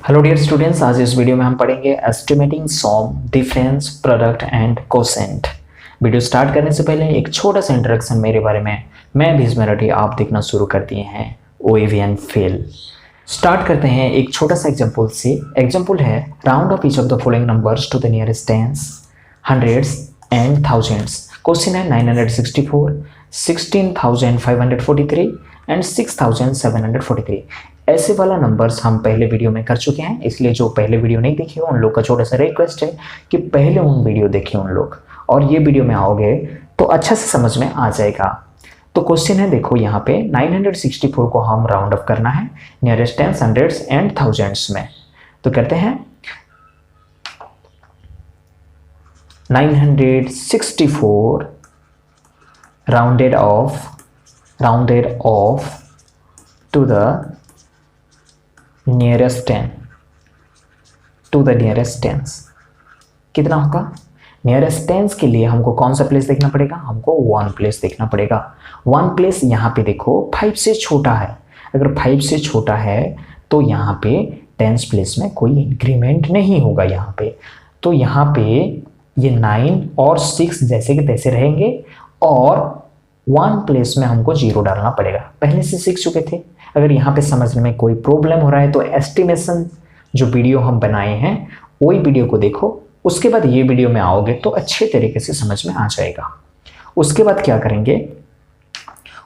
Hello dear students, आज इस video में हम पढ़ेंगे estimating sum, difference, product and quotient. Video start करने से पहले एक छोटा सा इंट्रोडक्शन मेरे बारे में। मैं भीष्म रेड्डी, आप देखना शुरू कर दिए हैं OAV फेल। स्टार्ट करते हैं एक छोटा सा एग्जाम्पल से। एग्जाम्पल है round off each of the following numbers to the nearest tens, hundreds and thousands. Question है 964, 16,543 एंड 6,743। ऐसे वाला नंबर्स हम पहले वीडियो में कर चुके हैं, इसलिए जो पहले वीडियो नहीं देखे उन लोग का छोटा सा रिक्वेस्ट है कि पहले उन वीडियो देखिए उन लोग, और ये वीडियो में आओगे तो अच्छा से समझ में आ जाएगा। तो क्वेश्चन है, देखो यहाँ पे 964 को हम राउंड ऑफ करना है nearest tens, hundreds and thousands में। तो करते हैं 964 rounded off to the nearest tens. कितना होगा? नियरेस्ट टेंस के लिए हमको कौन सा प्लेस देखना पड़ेगा? हमको 1 प्लेस देखना पड़ेगा। 1 प्लेस यहाँ पे देखो 5 से छोटा है। अगर 5 से छोटा है तो यहाँ पे टेंस प्लेस में कोई इंक्रीमेंट नहीं होगा यहाँ पे। तो यहाँ पे ये 9 और 6 जैसे कि तैसे रहेंगे, और 1 प्लेस में हमको 0 डालना पड़ेगा। पहले से सीख चुके थे। अगर यहाँ पे समझने में कोई प्रॉब्लम हो रहा है तो एस्टिमेशन जो वीडियो हम बनाए हैं वही वीडियो को देखो, उसके बाद ये वीडियो में आओगे तो अच्छे तरीके से समझ में आ जाएगा। उसके बाद क्या करेंगे?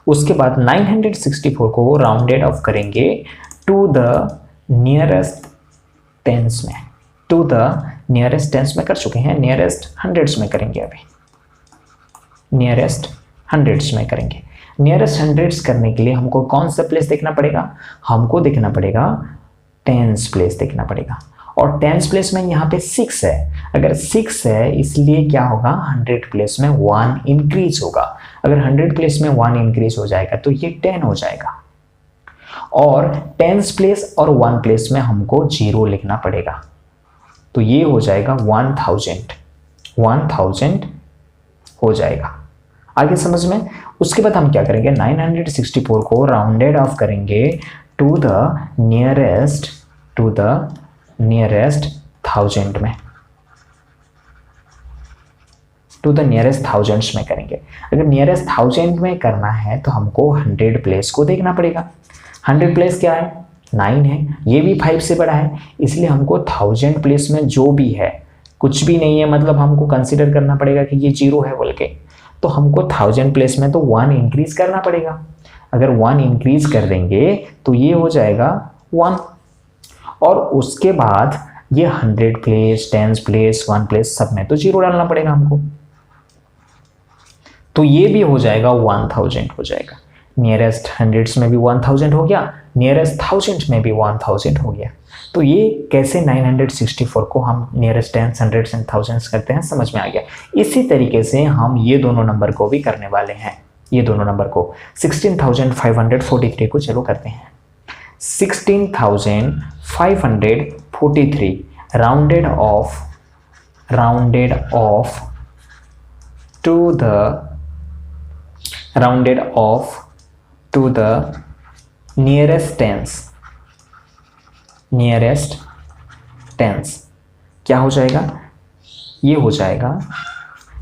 उसके बाद 964 को राउंडेड ऑफ करेंगे टू द नियरेस्ट टेंस में। टू द नियरेस्ट टेंस में कर चुके हैं, नियरेस्ट हंड्रेड्स में करेंगे। अभी नियरेस्ट हंड्रेड्स में करेंगे। नियरेस्ट हंड्रेड्स करने के लिए हमको कौन सा प्लेस देखना पड़ेगा? हमको देखना पड़ेगा टेंस प्लेस देखना पड़ेगा। और टेंस प्लेस में यहाँ पे 6 है। अगर 6 है इसलिए क्या होगा? 100 प्लेस में 1 इंक्रीज होगा। अगर 100 प्लेस में 1 इंक्रीज हो जाएगा तो ये 10 हो जाएगा। और टेंस प्लेस और 1 प्लेस में हमको 0 लिखना पड़ेगा, तो ये हो जाएगा 1000 हो जाएगा। आगे समझ में? उसके बाद हम क्या करेंगे? 964 को राउंडेड ऑफ करेंगे टू द नियरेस्ट थाउजेंड में। टू द नियरेस्ट थाउजेंड्स में करेंगे। अगर नियरेस्ट थाउजेंड में करना है तो हमको 100 प्लेस को देखना पड़ेगा। 100 प्लेस क्या है? 9 है। ये भी 5 से बड़ा है, इसलिए हमको 1000 प्लेस में जो भी है, कुछ भी नहीं है मतलब हमको कंसिडर करना पड़ेगा कि ये 0 है बोल के, तो हमको 1000 प्लेस में तो 1 इंक्रीज करना पड़ेगा। अगर 1 इंक्रीज कर देंगे तो ये हो जाएगा 1, और उसके बाद ये 100 प्लेस, 10 प्लेस, 1 प्लेस सब में तो 0 डालना पड़ेगा हमको, तो ये भी हो जाएगा 1000 हो जाएगा। नियरेस्ट हंड्रेड्स में भी 1000 हो गया, नियरेस्ट थाउजेंड में भी 1000 हो गया। तो ये कैसे 964 को हम nearest tens, hundreds and thousands करते हैं, समझ में आ गया। इसी तरीके से हम ये दोनों नंबर को भी करने वाले हैं। ये दोनों नंबर को 16,543 को चलो करते हैं। 16,543 rounded off to the nearest tens. क्या हो जाएगा? ये हो जाएगा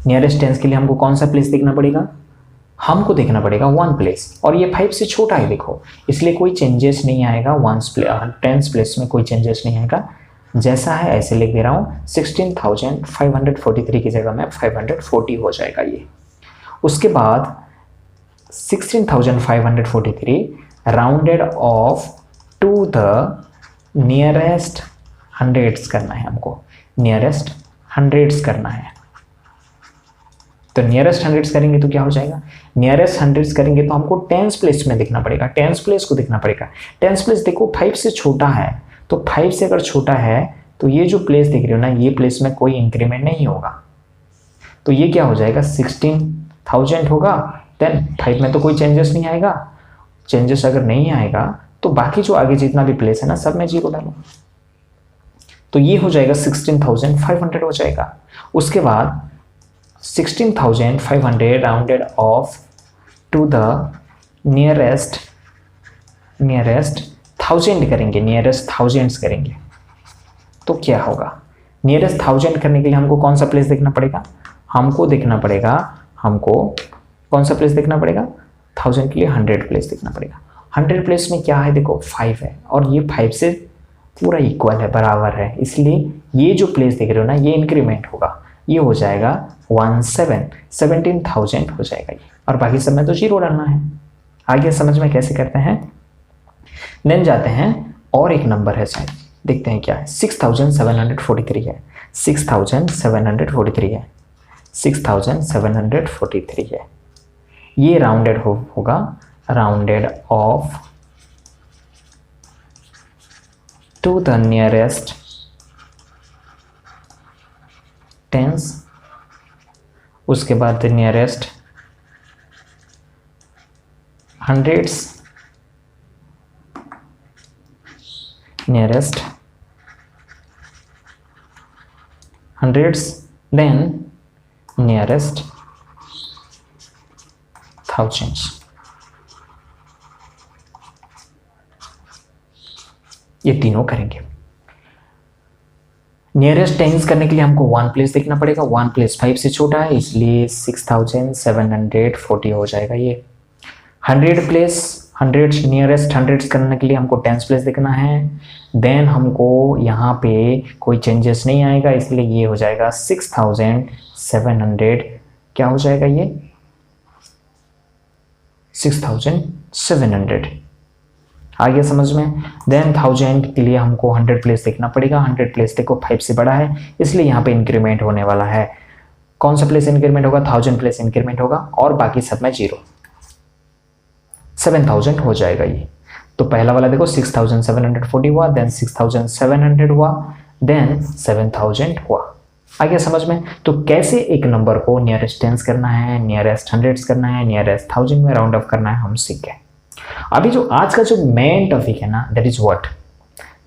नियरेस्ट टेंस के लिए हमको कौन सा प्लेस देखना पड़ेगा? हमको देखना पड़ेगा 1 प्लेस, और ये 5 से छोटा है देखो, इसलिए कोई चेंजेस नहीं आएगा। 10 प्लेस में कोई चेंजेस नहीं आएगा, जैसा है ऐसे लिख दे रहा हूँ। 16,543 की जगह में 540 हो जाएगा ये। उसके बाद 16,543 rounded off to the nearest hundreds करना है हमको। नियरेस्ट हंड्रेड्स करना है, तो नियरेस्ट हंड्रेड्स करेंगे तो क्या हो जाएगा? नियरेस्ट हंड्रेड्स करेंगे तो हमको टेंस प्लेस में देखना पड़ेगा। टेंस प्लेस को देखना पड़ेगा। टेंस प्लेस देखो 5 से छोटा है, तो 5 से अगर छोटा है तो ये जो प्लेस देख रहे हो ना, ये प्लेस में कोई इंक्रीमेंट नहीं होगा, तो ये क्या हो जाएगा? 16,000 होगा। देन 5 में तो कोई चेंजेस नहीं आएगा। चेंजेस अगर नहीं आएगा तो बाकी जो आगे जितना भी प्लेस है ना, सब में 0 डालो, तो ये हो जाएगा 16,500 हो जाएगा। उसके बाद 16,500 rounded off to the nearest thousand करेंगे, नियरेस्ट थाउजेंड्स करेंगे, तो क्या होगा, नियरेस्ट 1000 करने के लिए हमको कौन सा प्लेस देखना पड़ेगा, हमको कौन सा प्लेस देखना पड़ेगा, 1000 के लिए 100 प्लेस देखना पड़ेगा। 100 प्लेस में क्या है, देखो 5 है और ये 5 से पूरा इक्वल है, बराबर है, इसलिए ये जो प्लेस देख रहे हो ना ये इंक्रीमेंट होगा, ये हो जाएगा 17,000 हो जाएगा ये, और बाकी सब में तो 0 डालना है। आगे समझ में कैसे करते हैं। देन जाते हैं, और एक नंबर है शायद, देखते हैं क्या है, 6743 है, 6743 है, 6743 है। ये राउंडेड होगा, rounded off to the nearest tens, उसके बाद nearest hundreds, nearest hundreds, then nearest thousands। ये तीनों करेंगे। नियरेस्ट टेंस करने के लिए हमको 1 प्लेस देखना पड़ेगा, 1 प्लेस 5 से छोटा है इसलिए 6740 हो जाएगा ये। 100 प्लेस हंड्रेड्स, नियरेस्ट हंड्रेड्स करने के लिए हमको 10 प्लेस देखना है, देन हमको यहाँ पे कोई चेंजेस नहीं आएगा इसलिए ये हो जाएगा 6700, क्या हो जाएगा ये 6700। आ गया समझ में। देन 1000 के लिए हमको 100 प्लेस देखना पड़ेगा, 100 प्लेस देखो 5 से बड़ा है इसलिए यहाँ पे इंक्रीमेंट होने वाला है। कौन सा प्लेस इंक्रीमेंट होगा, 1000 प्लेस इंक्रीमेंट होगा और बाकी सब में 0, 7000 हो जाएगा ये। तो पहला वाला देखो 6740 हुआ, देन 6700 हुआ, देन 7000 हुआ। आ गया समझ में। तो कैसे एक नंबर को नियरेस्ट टेंस करना है, नियरेस्ट हंड्रेड्स करना है, नियरेस्ट 1000 में राउंड ऑफ करना है, हम सीख गए। अभी जो आज का जो मेन टॉपिक है ना, that is what,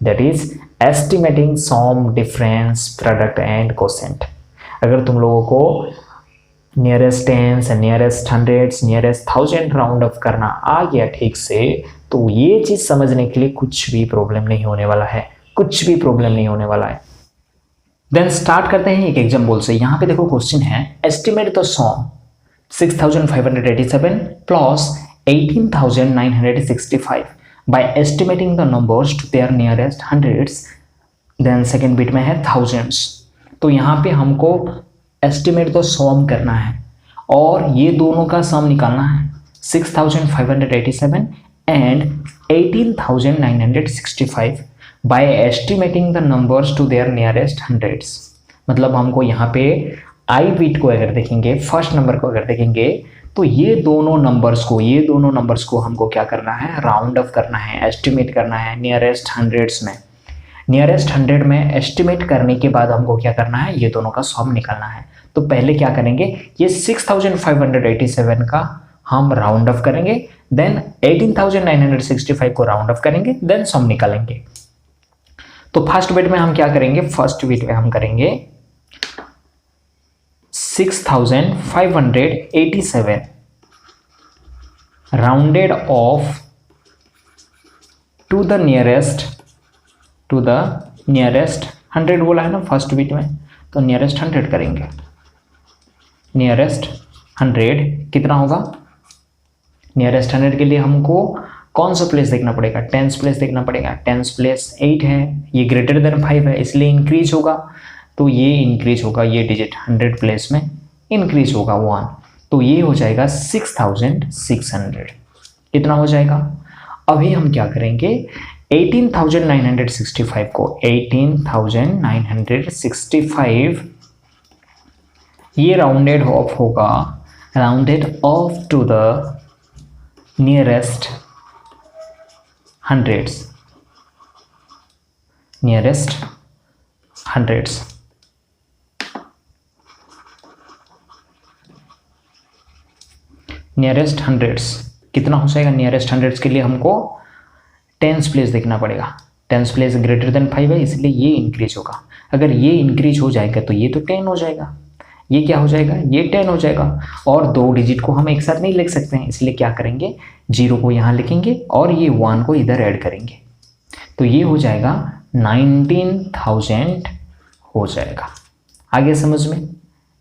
that is estimating sum, difference, product and quotient. अगर तुम लोगों को nearest tens, nearest hundreds, nearest 1000 round off करना आ गया ठीक से, तो ये चीज समझने के लिए कुछ भी प्रॉब्लम नहीं होने वाला है, कुछ भी प्रॉब्लम नहीं होने वाला है। देन स्टार्ट करते हैं एक एग्जांपल से। यहाँ पे देखो क्वेश्चन है, estimate the sum 6587 plus 18965 by estimating the numbers to their nearest hundreds. Then second bit में है थाउजेंड्स। तो यहाँ पे हमको एस्टिमेट द सम करना है और ये दोनों का सम निकालना है, 6587 and 18965 by estimating the numbers to their nearest hundreds. मतलब हमको यहाँ पे आई बिट को अगर देखेंगे, फर्स्ट नंबर को अगर देखेंगे, तो ये दोनों नंबर्स को हमको क्या करना है, राउंड ऑफ करना है, एस्टिमेट करना है नियरेस्ट हंड्रेड्स में। नियरेस्ट 100 में एस्टिमेट करने के बाद हमको क्या करना है, ये दोनों का सम निकालना है। तो पहले क्या करेंगे, ये 6587 का हम राउंड ऑफ करेंगे, देन 18965 को राउंड ऑफ करेंगे, देन सम निकालेंगे। तो फर्स्ट बिट में हम क्या करेंगे, फर्स्ट बिट में हम करेंगे 6587 rounded off to the nearest 100 बोला है ना फर्स्ट बिट में, तो नियरेस्ट 100 करेंगे। नियरेस्ट 100 कितना होगा, नियरेस्ट 100 के लिए हमको कौन सा प्लेस देखना पड़ेगा, 10 प्लेस देखना पड़ेगा। 10 प्लेस 8 है, ये ग्रेटर देन 5 है इसलिए इंक्रीज होगा, तो ये इंक्रीज होगा, ये डिजिट 100 प्लेस में इंक्रीज होगा 1, तो ये हो जाएगा 6600। कितना हो जाएगा। अभी हम क्या करेंगे, 18965 को 18965 ये राउंडेड ऑफ होगा, rounded off to the nearest hundreds, nearest hundreds. Nearest hundreds कितना हो जाएगा, नियरेस्ट हंड्रेड्स के लिए हमको 10 प्लेस देखना पड़ेगा। 10 प्लेस ग्रेटर देन 5 है इसलिए ये इंक्रीज होगा। अगर ये इंक्रीज हो जाएगा तो ये तो 10 हो जाएगा, ये क्या हो जाएगा, ये 10 हो जाएगा। और दो डिजिट को हम एक साथ नहीं लिख सकते हैं इसलिए क्या करेंगे, 0 को यहाँ लिखेंगे और ये 1 को इधर ऐड करेंगे, तो ये हो जाएगा 19,000 हो जाएगा। आगे समझ में?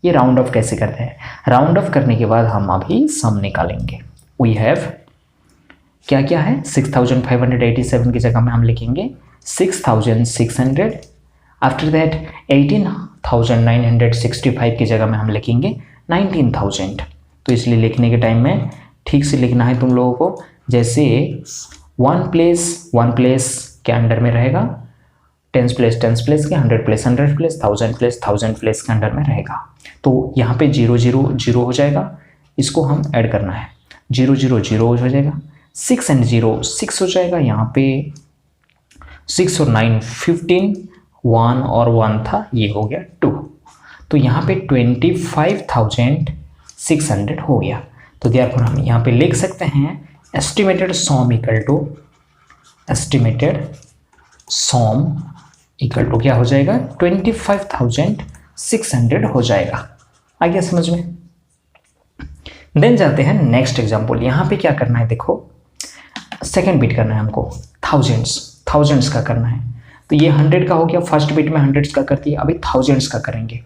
ये राउंड ऑफ कैसे करते हैं? राउंड ऑफ करने के बाद हम अभी सम निकालेंगे। वी हैव क्या क्या है, 6,587 की जगह में हम लिखेंगे 6,600। आफ्टर दैट 18,965 की जगह में हम लिखेंगे 19,000। तो इसलिए लिखने के टाइम में ठीक से लिखना है तुम लोगों को। जैसे वन प्लेस के अंडर में रहेगा, टेंस प्लेस के, 100 प्लेस 1000 प्लेस के अंडर में रहेगा। तो यहाँ पे 0 0 0 हो जाएगा, इसको हम ऐड करना है। 0 0 0 हो जाएगा, 6 and 0 6 हो जाएगा। यहाँ पे 6 और 9 15, 1 और 1 था, ये हो गया 2। तो यहाँ पे 25,600 हो गया। तो therefore हम यहाँ पे लिख सकते हैं एस्टिमेटेड सॉम इक्वल टू क्या हो जाएगा, 25,600 हो जाएगा। आ गया समझ में? देन जाते हैं नेक्स्ट एग्जाम्पल। यहाँ पे क्या करना है, देखो सेकेंड बिट करना है हमको, थाउजेंड्स का करना है। तो ये 100 का हो गया, फर्स्ट बिट में 100 का कर दिया, अभी थाउजेंड्स का करेंगे।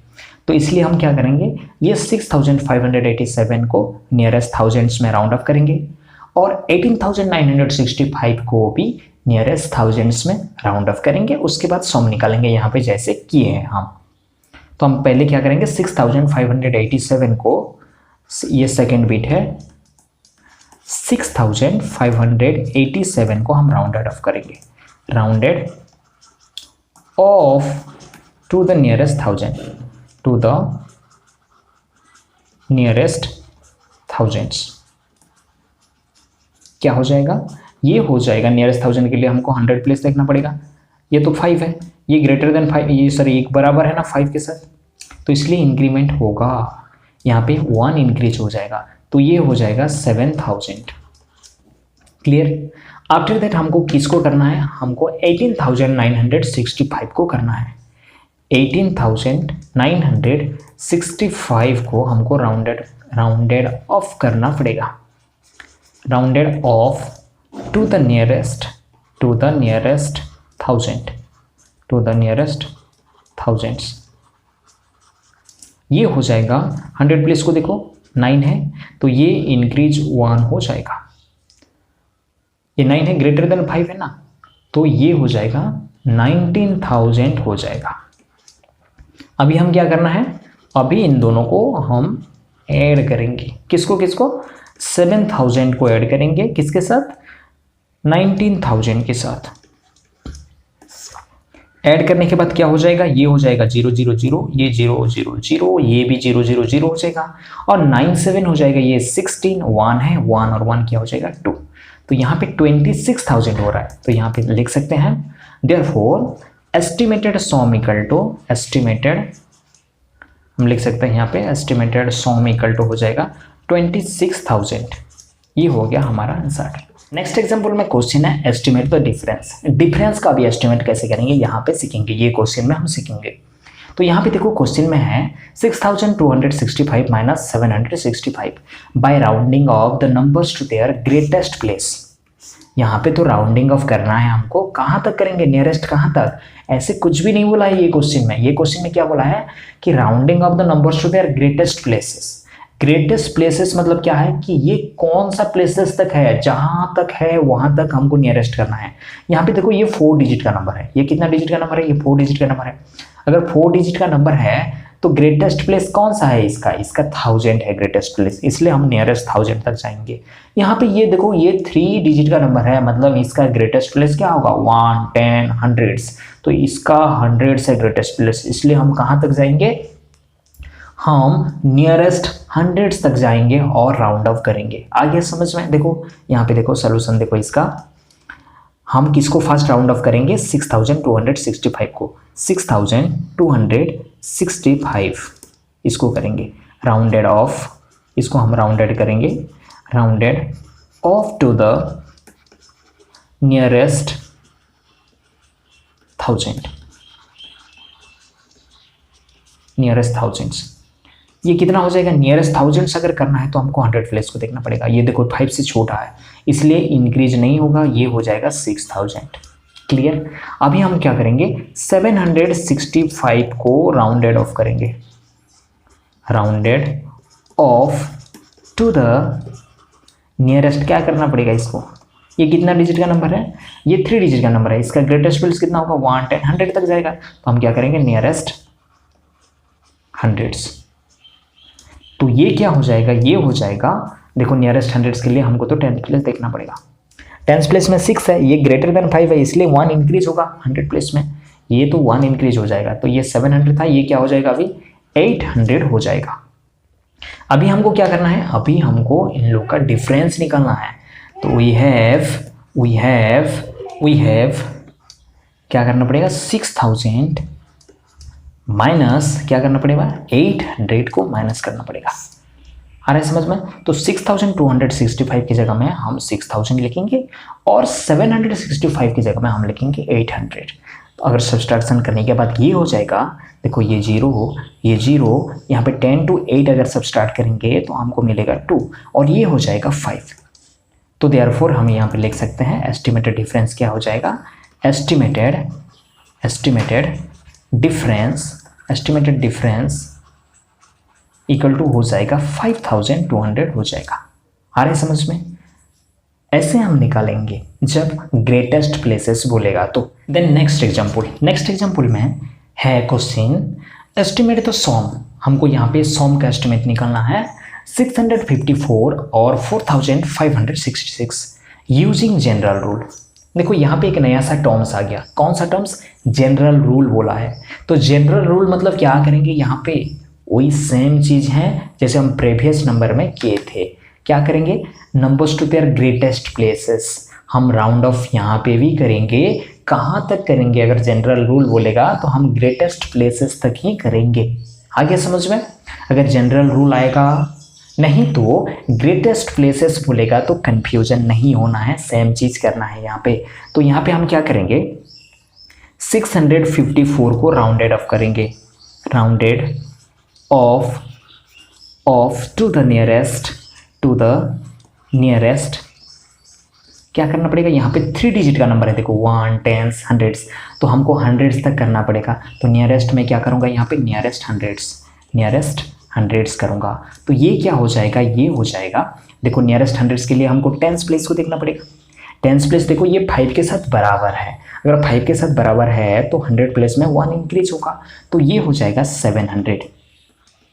तो इसलिए हम क्या करेंगे, ये 6,587 को नियरेस्ट थाउजेंड्स में राउंड ऑफ करेंगे और 18,965 को भी नियरेस्ट थाउजेंड्स में राउंड ऑफ करेंगे। उसके बाद सम निकालेंगे यहाँ पे जैसे किए हैं हम। तो हम पहले क्या करेंगे, 6,587 को, ये सेकेंड बिट है, 6,587 को हम राउंडेड ऑफ करेंगे, rounded off to the nearest thousands. क्या हो जाएगा, ये हो जाएगा नियरेस्ट थाउजेंड के लिए हमको 100 प्लेस देखना पड़ेगा। ये तो 5 है, ये ग्रेटर देन 5, ये सॉरी एक बराबर है ना 5 के साथ, तो इसलिए इंक्रीमेंट होगा, यहाँ पे 1 इंक्रीज हो जाएगा। तो ये हो जाएगा 7,000। क्लियर? आफ्टर दैट हमको किसको करना है, हमको 18,965 को करना है। 18,965 को हमको राउंडेड ऑफ करना पड़ेगा, rounded off to the nearest thousands. ये हो जाएगा 100 प्लेस को देखो 9 है, तो ये इंक्रीज 1 हो जाएगा। ये 9 है, ग्रेटर देन 5 है ना, तो ये हो जाएगा 19,000 हो जाएगा। अभी हम क्या करना है, अभी इन दोनों को हम ऐड करेंगे। किसको 7,000 को ऐड करेंगे, किसके साथ, 19,000 के साथ। ऐड करने के बाद क्या हो जाएगा, ये हो जाएगा 0 0 0, ये 0 0 0, ये भी 0 0 0 हो जाएगा, और 9 7 हो जाएगा, ये 16, 1 है, 1 और 1 क्या हो जाएगा 2। तो यहाँ पे 26,000 हो रहा है। तो यहाँ पे लिख सकते हैं देयरफॉर एस्टिमेटेड सॉम इक्वल टू, हम लिख सकते हैं यहाँ पे एस्टिमेटेड सॉम इक्वल टू हो जाएगा 26,000। ये हो गया हमारा आंसर। नेक्स्ट एग्जांपल में क्वेश्चन है एस्टिमेट द डिफरेंस का भी एस्टिमेट कैसे करेंगे यहाँ पे सीखेंगे, ये क्वेश्चन में हम सीखेंगे। तो यहाँ पे देखो क्वेश्चन में है 6,265 minus 765 by rounding off the numbers to their greatest place. यहाँ पे तो राउंडिंग ऑफ करना है हमको, कहाँ तक करेंगे, नियरेस्ट कहाँ तक, ऐसे कुछ भी नहीं बोला है ये क्वेश्चन में। ये क्वेश्चन में क्या बोला है कि rounding off the numbers to their greatest places. Greatest places मतलब क्या है कि ये कौन सा प्लेसेस तक है, जहां तक है वहां तक हमको नियरेस्ट करना है। यहाँ पे देखो ये 4 डिजिट का नंबर है, ये कितना डिजिट का नंबर है, ये 4 डिजिट का नंबर है। अगर 4 डिजिट का नंबर है तो ग्रेटेस्ट प्लेस कौन सा है, इसका 1000 है ग्रेटेस्ट प्लेस, इसलिए हम नियरेस्ट 1000 तक जाएंगे। यहाँ पे ये देखो ये 3 डिजिट का नंबर है, मतलब इसका ग्रेटेस्ट प्लेस क्या होगा 1 10 100s, तो इसका 100 है ग्रेटेस्ट प्लेस, इसलिए हम कहाँ तक जाएंगे, हम नियरेस्ट 100 तक जाएंगे और राउंड ऑफ करेंगे। आगे समझ में? देखो यहाँ पे देखो सोल्यूशन देखो इसका, हम किसको फर्स्ट राउंड ऑफ करेंगे, 6,265 को, 6,265 इसको करेंगे राउंडेड ऑफ, इसको हम राउंडेड करेंगे, rounded off to the nearest 1000, nearest thousands. ये कितना हो जाएगा, नियरेस्ट थाउजेंड्स अगर करना है तो हमको 100 प्लेस को देखना पड़ेगा। ये देखो 5 से छोटा है इसलिए इंक्रीज नहीं होगा, ये हो जाएगा 6,000। क्लियर। अभी हम क्या करेंगे, 765 को राउंडेड ऑफ करेंगे, rounded off to the nearest. क्या करना पड़ेगा इसको, ये कितना डिजिट का नंबर है, ये 3 डिजिट का नंबर है, इसका ग्रेटेस्ट प्लेस कितना होगा 1, 10, 100 तक जाएगा। तो हम क्या करेंगे, नियरेस्ट हंड्रेड्स। तो ये क्या हो जाएगा, ये हो जाएगा, देखो नियरेस्ट हंड्रेड्स के लिए हमको तो 10th प्लेस देखना पड़ेगा। 10th प्लेस में 6 है, ये ग्रेटर देन 5 है, इसलिए 1 इंक्रीज होगा 100 प्लेस में, ये तो 1 इंक्रीज हो जाएगा। तो ये 700 था, ये क्या हो जाएगा अभी 800 हो जाएगा। अभी हमको क्या करना है, अभी हमको इन लोग का डिफरेंस निकालना है। तो वी हैव क्या करना पड़ेगा, 6000 माइनस क्या करना पड़ेगा, 800 को माइनस करना पड़ेगा। आ रहा है समझ में। तो 6265 की जगह में हम 6000 लिखेंगे और 765 की जगह में हम लिखेंगे 800। तो अगर सब्सट्रैक्शन करने के बाद ये हो जाएगा, देखो ये जीरो, यहाँ पे 10 to 8 अगर सब्सट्रैक्ट करेंगे तो हमको मिलेगा 2 और ये हो जाएगा 5। तो देयरफॉर हम यहाँ पे लिख सकते हैं एस्टिमेटेड डिफरेंस क्या हो जाएगा, एस्टिमेटेड डिफरेंस इक्वल टू हो जाएगा 5200 हो जाएगा। आ रहे समझ में। ऐसे हम निकालेंगे जब ग्रेटेस्ट प्लेसेस बोलेगा तो। देन नेक्स्ट एग्जांपल में है क्वेश्चन एस्टिमेट द सम। हमको यहाँ पे सम का एस्टिमेट निकालना है 654 और 4566 यूजिंग जनरल रूल। देखो यहाँ पे एक नया सा टर्म्स आ गया, कौन सा टर्म्स, जनरल रूल बोला है। तो जनरल रूल मतलब क्या करेंगे, यहाँ पे वही सेम चीज़ है जैसे हम प्रीवियस नंबर में किए थे। क्या करेंगे, numbers to their greatest places, हम राउंड ऑफ यहाँ पे भी करेंगे। कहाँ तक करेंगे, अगर जनरल रूल बोलेगा तो हम ग्रेटेस्ट प्लेसेस तक ही करेंगे। आगे समझ में। अगर जनरल रूल आएगा नहीं तो ग्रेटेस्ट प्लेसेस बोलेगा तो कंफ्यूजन नहीं होना है, सेम चीज़ करना है यहाँ पे। तो यहाँ पे हम क्या करेंगे, 654 को राउंडेड ऑफ करेंगे, rounded off to the nearest क्या करना पड़ेगा, यहाँ पे 3 डिजिट का नंबर है, देखो 1, 10, 100, तो हमको 100 तक करना पड़ेगा। तो नियरेस्ट में क्या करूँगा, यहाँ पे नियरेस्ट हंड्रेड्स करूँगा। तो ये क्या हो जाएगा, ये हो जाएगा, देखो नियरेस्ट हंड्रेड्स के लिए हमको 10th प्लेस को देखना पड़ेगा। 10th प्लेस देखो ये 5 के साथ बराबर है, अगर 5 के साथ बराबर है तो 100 प्लेस में 1 इंक्रीज होगा। तो ये हो जाएगा 700,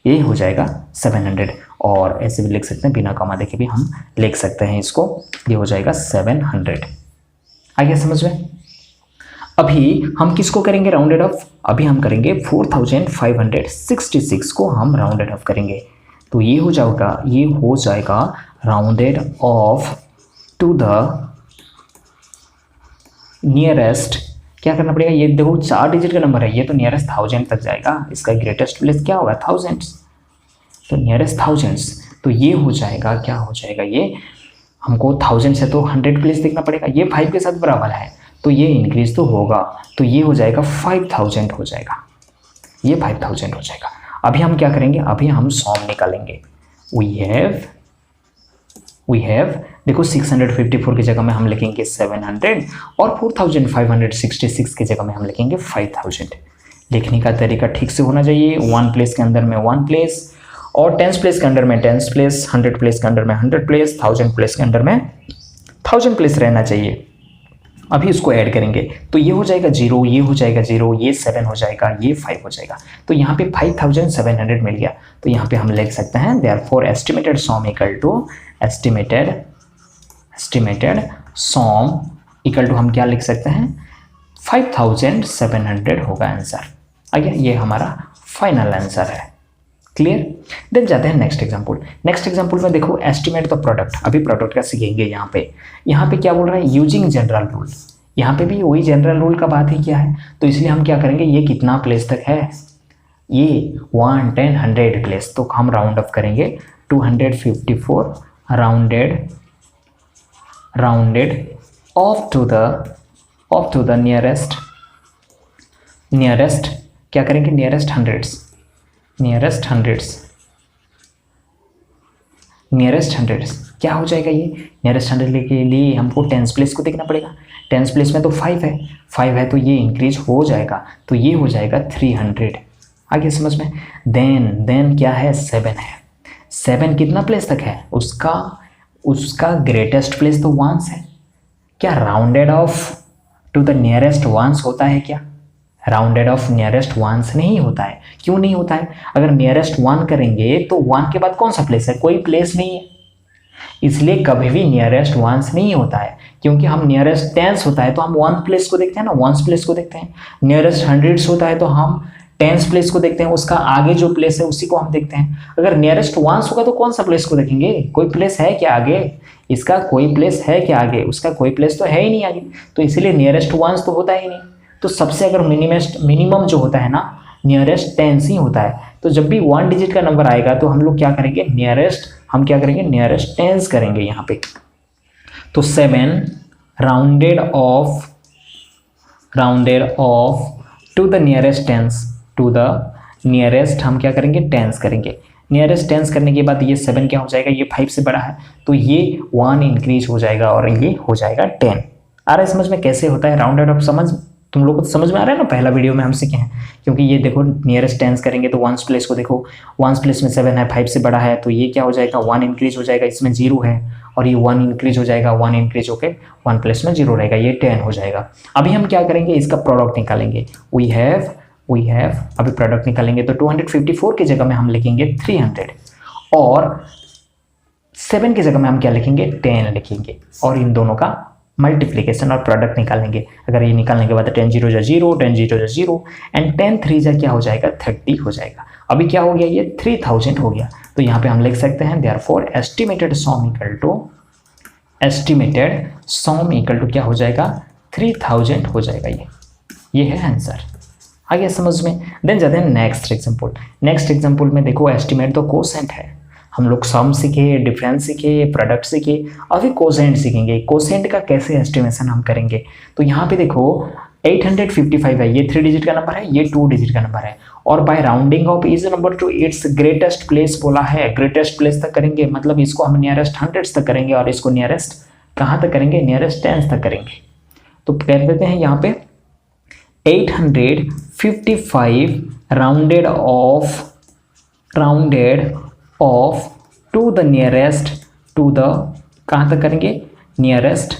ये हो जाएगा 700। और ऐसे भी लिख सकते हैं, बिना कमा देखे भी हम लिख सकते हैं इसको, ये हो जाएगा 700। आ गया समझ में। अभी हम किसको करेंगे राउंडेड ऑफ, अभी हम करेंगे 4566 को हम राउंडेड ऑफ करेंगे। तो ये हो जाएगा rounded off to the nearest. क्या करना पड़ेगा, ये देखो 4 डिजिट का नंबर है, ये तो नियरेस्ट 1000 तक जाएगा, इसका ग्रेटेस्ट प्लेस क्या होगा 1000, तो नियरेस्ट 1000। तो ये हो जाएगा, क्या हो जाएगा, ये हमको 1000 से तो 100 प्लेस देखना पड़ेगा, ये 5 के साथ बराबर है तो ये इंक्रीज तो होगा, तो ये हो जाएगा 5000 हो जाएगा, ये 5000 हो जाएगा। अभी हम क्या करेंगे, अभी हम सम निकालेंगे। वी हैव देखो 654 की जगह में हम लिखेंगे 700 और 4566 की जगह में हम लिखेंगे 5000। लिखने का तरीका ठीक से होना चाहिए, 1 प्लेस के अंदर में 1 प्लेस और 10 प्लेस के अंदर में 10 प्लेस, 100 प्लेस के अंदर में 100 प्लेस, 1000 प्लेस के अंदर में 1000 प्लेस रहना चाहिए। अभी इसको ऐड करेंगे तो ये हो जाएगा 0, ये हो जाएगा 0, ये 7 हो जाएगा, ये 5 हो जाएगा। तो यहाँ पे 5700 मिल गया। तो यहाँ पे हम लिख सकते हैं therefore estimated sum equal to estimated sum equal to हम क्या लिख सकते हैं 5700 होगा आंसर। आगे ये हमारा फाइनल आंसर है। क्लियर। देन जाते हैं नेक्स्ट एग्जांपल में देखो एस्टिमेट द प्रोडक्ट। अभी प्रोडक्ट का सीखेंगे। यहाँ पे क्या बोल रहा है, यूजिंग जनरल रूल। यहाँ पे भी वही जनरल रूल का बात ही क्या है, तो इसलिए हम क्या करेंगे, ये कितना प्लेस तक है, ये 1, 10, 100 प्लेस, तो हम राउंड ऑफ करेंगे 254 rounded off to the nearest क्या करेंगे, नियरेस्ट हंड्रेड्स क्या हो जाएगा ये, नियरेस्ट 100 के लिए हमको टेंस प्लेस को देखना पड़ेगा। टेंस प्लेस में तो 5 है, 5 है तो ये इंक्रीज हो जाएगा, तो ये हो जाएगा 300। आगे समझ में। देन क्या है, 7 है। 7 कितना प्लेस तक है, उसका ग्रेटेस्ट प्लेस तो 1 है। क्या rounded off to the nearest 1 होता है क्या, राउंडेड ऑफ नियरेस्ट 1 नहीं होता है। क्यों नहीं होता है, अगर नियरेस्ट 1 करेंगे तो 1 के बाद कौन सा प्लेस है, कोई प्लेस नहीं है, इसलिए कभी भी नियरेस्ट 1 नहीं होता है। क्योंकि हम नियरेस्ट 10 होता है तो हम 1 प्लेस को देखते हैं ना, 1 प्लेस को देखते हैं। नियरेस्ट 100 होता है तो हम 10 प्लेस को देखते हैं, उसका आगे जो प्लेस है उसी को हम देखते हैं। अगर नियरेस्ट 1 होगा तो कौन सा प्लेस को देखेंगे, कोई प्लेस है क्या आगे, इसका कोई प्लेस है क्या आगे, उसका कोई प्लेस तो है ही नहीं आगे, तो इसीलिए नियरेस्ट 1 तो होता ही नहीं। तो सबसे अगर मिनिमम जो होता है ना, नियरेस्ट 10 ही होता है। तो जब भी 1 डिजिट का नंबर आएगा तो हम लोग क्या करेंगे, हम क्या करेंगे, नियरेस्ट 10 करेंगे यहाँ पे। तो 7 rounded off to the nearest 10, to the nearest हम क्या करेंगे, 10 करेंगे। नियरेस्ट 10 करने के बाद ये 7 क्या हो जाएगा, ये 5 से बड़ा है तो ये 1 इंक्रीज हो जाएगा और ये हो जाएगा 10। आ रहा है समझ में कैसे होता है राउंडेड ऑफ, समझ तुम लोगों को तो समझ में आ रहा है ना, पहला वीडियो में हम सीखे हैं। क्योंकि ये देखो नियरेस्ट 10 करेंगे तो 1 प्लेस को देखो, 1 प्लेस में 7 है, 5 से बड़ा है तो ये क्या हो जाएगा, 1 इंक्रीज हो जाएगा, इसमें 0 है और ये 1 इंक्रीज हो जाएगा, 1 इंक्रीज होकर 1 प्लेस में 0 रहेगा, ये 10 हो जाएगा। अभी हम क्या करेंगे, इसका प्रोडक्ट निकालेंगे। वी हैव अभी प्रोडक्ट निकालेंगे तो 254 की जगह में हम लिखेंगे 300 और 7 की जगह में हम क्या लिखेंगे, 10 लिखेंगे और इन दोनों का मल्टीप्लिकेशन और प्रोडक्ट निकालेंगे। अगर ये निकालने के बाद 10 0 जा 0, 10 0 जा 0 एंड 10 3 जा क्या हो जाएगा, 30 हो जाएगा। अभी क्या हो गया, ये 3000 हो गया। तो यहाँ पे हम लिख सकते हैं therefore estimated sum equal to क्या हो जाएगा, 3000 हो जाएगा। ये है आंसर। आगे समझ में। देन जाते हैं नेक्स्ट एग्जाम्पल में देखो, एस्टिमेट तो कोसेंट है। हम लोग सम सीखे, डिफरेंस सीखे, प्रोडक्ट सीखे, अभी कोसेंट सीखेंगे। कोसेंट का कैसे एस्टिमेशन हम करेंगे, तो यहाँ पे देखो 855 है, ये 3 डिजिट का नंबर है, ये 2 डिजिट का नंबर है और by rounding off each number to its greatest place बोला है, ग्रेटेस्ट प्लेस तक करेंगे, मतलब इसको हम नियरेस्ट 100 तक करेंगे और इसको नियरेस्ट कहाँ तक करेंगे, नियरेस्ट 10 तक करेंगे। तो कह देते हैं यहाँ पे 855 rounded off to the nearest, to the कहाँ तक करेंगे, नियरेस्ट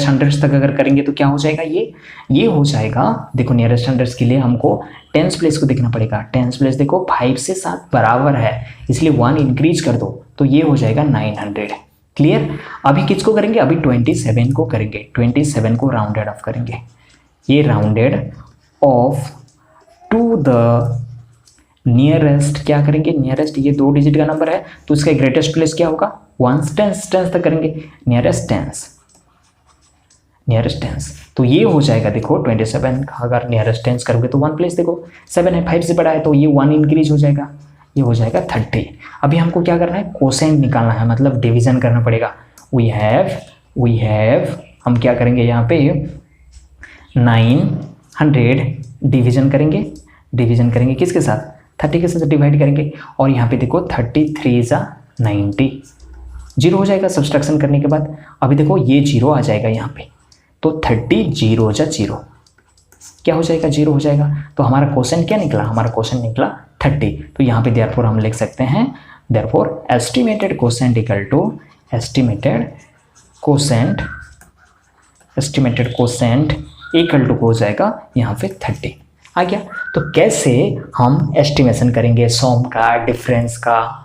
हंड्रेड्स तक अगर करेंगे तो क्या हो जाएगा, ये हो जाएगा। देखो नियरेस्ट 100 के लिए हमको 10 प्लेस को देखना पड़ेगा। 10 प्लेस देखो 5 से 7 बराबर है, इसलिए 1 इंक्रीज कर दो तो ये हो जाएगा 900। क्लियर। अभी किसको करेंगे, अभी 27 को करेंगे, 27 को राउंडेड ऑफ करेंगे। ये rounded off to the nearest क्या करेंगे, नियरेस्ट ये 2 डिजिट का नंबर है तो इसका ग्रेटेस्ट प्लेस क्या होगा, 1 10 तक करेंगे, नियरेस्ट 10 तो ये हो जाएगा। देखो 27 का अगर नियरेस्ट 10 करोगे तो 1 प्लेस देखो 7 है, 5 से बड़ा है तो ये 1 इंक्रीज हो जाएगा, ये हो जाएगा 30। अभी हमको क्या करना है, कोसेंट निकालना है, मतलब डिवीजन करना पड़ेगा। वी हैव हम क्या करेंगे यहाँ पे 900 डिवीजन करेंगे किसके साथ, 30 के साथ डिवाइड करेंगे और यहाँ पे देखो 33 जा 90, 0 हो जाएगा सब्सट्रैक्शन करने के बाद। अभी देखो ये 0 आ जाएगा यहाँ पे, तो 30 0 जा 0 क्या हो जाएगा, 0 हो जाएगा। तो हमारा क्वेश्चन क्या निकला, हमारा क्वेश्चन निकला 30। तो यहाँ पे देयरफॉर हम लिख सकते हैं therefore estimated quotient equal to equal to हो जाएगा यहाँ पे 30 आ गया। तो कैसे हम एस्टिमेशन करेंगे सम का, डिफरेंस का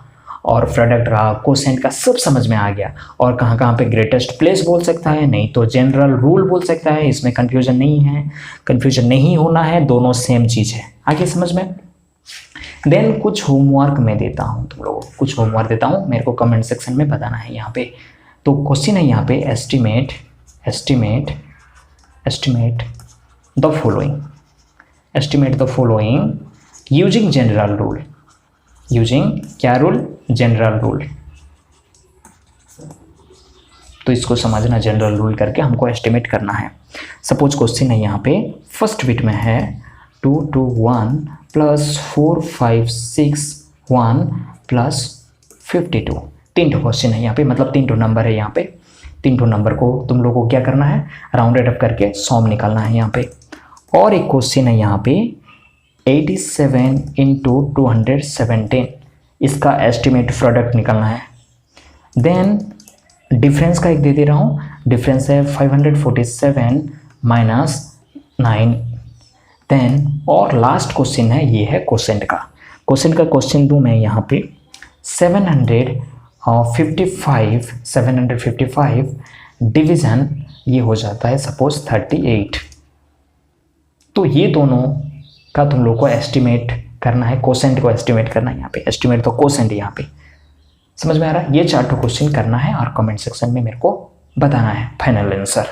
और प्रोडक्ट का, क्वोशेंट का, सब समझ में आ गया। और कहाँ कहाँ पे ग्रेटेस्ट प्लेस बोल सकता है, नहीं तो जनरल रूल बोल सकता है, इसमें कंफ्यूजन नहीं होना है, दोनों सेम चीज़ है। आगे समझ में। देन कुछ होमवर्क मैं देता हूँ तुम लोगों को, कुछ होमवर्क देता हूँ, मेरे को कमेंट सेक्शन में बताना है यहाँ पे। तो क्वेश्चन है यहाँ पे estimate the following using general rule, क्या रूल, जनरल रूल। तो इसको समझना, जनरल रूल करके हमको एस्टिमेट करना है। सपोज क्वेश्चन है यहाँ पे फर्स्ट बिट में है 221 प्लस 4561 प्लस 52। 3 क्वेश्चन है यहाँ पे, मतलब 3 नंबर है यहाँ पे। 3 नंबर को तुम लोगों को क्या करना है, राउंडेड अप करके सॉम निकालना है यहाँ पे। और एक क्वेश्चन है यहाँ पे 87 इंटू 217, इसका एस्टिमेट प्रोडक्ट निकालना है। देन डिफरेंस का एक दे रहा हूँ, डिफरेंस है 547 माइनस 9। देन और लास्ट क्वेश्चन है, ये है क्वोशेंट का। क्वोशेंट का क्वेश्चन दूँ मैं यहाँ पे 755 डिवीज़न ये हो जाता है सपोज 38। तो ये दोनों का तुम लोग को एस्टिमेट करना है, क्वोशेंट को एस्टिमेट करना है यहाँ पे। एस्टिमेट तो क्वोशेंट यहाँ पे, समझ में आ रहा है। ये 4 क्वेश्चन करना है और कमेंट सेक्शन में मेरे को बताना है फाइनल आंसर।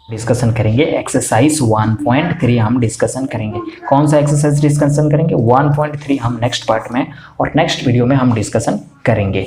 डिस्कशन करेंगे एक्सरसाइज 1.3 हम डिस्कशन करेंगे। कौन सा एक्सरसाइज डिस्कशन करेंगे? 1.3 हम नेक्स्ट पार्ट में और नेक्स्ट वीडियो में हम डिस्कशन करेंगे।